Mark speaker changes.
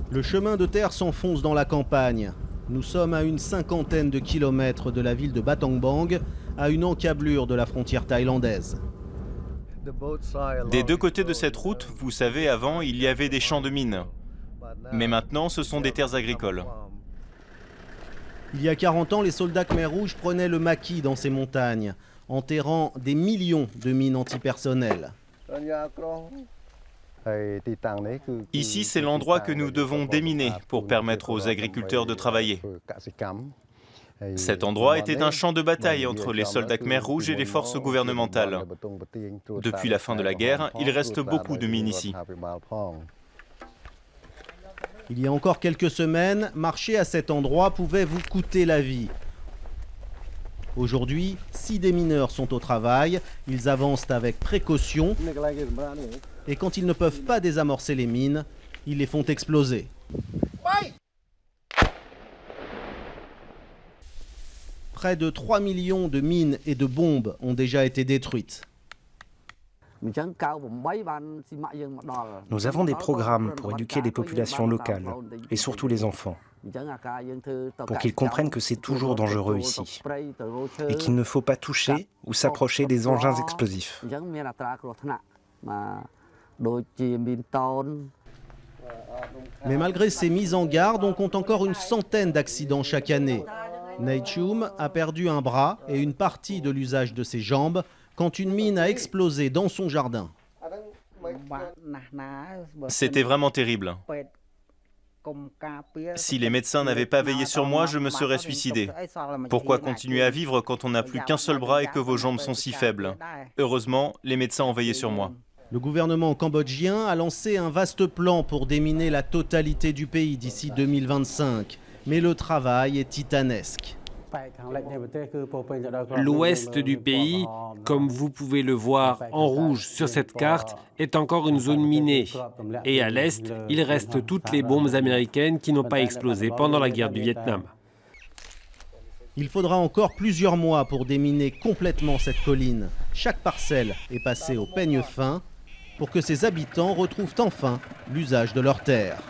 Speaker 1: Le chemin de terre s'enfonce dans la campagne. Nous sommes à une cinquantaine de kilomètres de la ville de Battambang, à une encablure de la frontière thaïlandaise.
Speaker 2: Des deux côtés de cette route, vous savez, avant, il y avait des champs de mines. Mais maintenant, ce sont des terres agricoles.
Speaker 1: Il y a 40 ans, les soldats Khmer Rouge prenaient le maquis dans ces montagnes, enterrant des millions de mines antipersonnelles.
Speaker 2: Ici, c'est l'endroit que nous devons déminer pour permettre aux agriculteurs de travailler. Cet endroit était un champ de bataille entre les soldats Khmer Rouges et les forces gouvernementales. Depuis la fin de la guerre, il reste beaucoup de mines ici.
Speaker 1: Il y a encore quelques semaines, marcher à cet endroit pouvait vous coûter la vie. Aujourd'hui, 6 démineurs sont au travail, ils avancent avec précaution et quand ils ne peuvent pas désamorcer les mines, ils les font exploser. Près de 3 millions de mines et de bombes ont déjà été détruites.
Speaker 3: Nous avons des programmes pour éduquer les populations locales, et surtout les enfants, pour qu'ils comprennent que c'est toujours dangereux ici, et qu'il ne faut pas toucher ou s'approcher des engins explosifs.
Speaker 1: Mais malgré ces mises en garde, on compte encore une centaine d'accidents chaque année. Naichum a perdu un bras et une partie de l'usage de ses jambes quand une mine a explosé dans son jardin.
Speaker 2: C'était vraiment terrible. Si les médecins n'avaient pas veillé sur moi, je me serais suicidé. Pourquoi continuer à vivre quand on n'a plus qu'un seul bras et que vos jambes sont si faibles? Heureusement, les médecins ont veillé sur moi.
Speaker 1: Le gouvernement cambodgien a lancé un vaste plan pour déminer la totalité du pays d'ici 2025. Mais le travail est titanesque.
Speaker 4: L'ouest du pays, comme vous pouvez le voir en rouge sur cette carte, est encore une zone minée. Et à l'est, il reste toutes les bombes américaines qui n'ont pas explosé pendant la guerre du Vietnam.
Speaker 1: Il faudra encore plusieurs mois pour déminer complètement cette colline. Chaque parcelle est passée au peigne fin pour que ses habitants retrouvent enfin l'usage de leurs terres.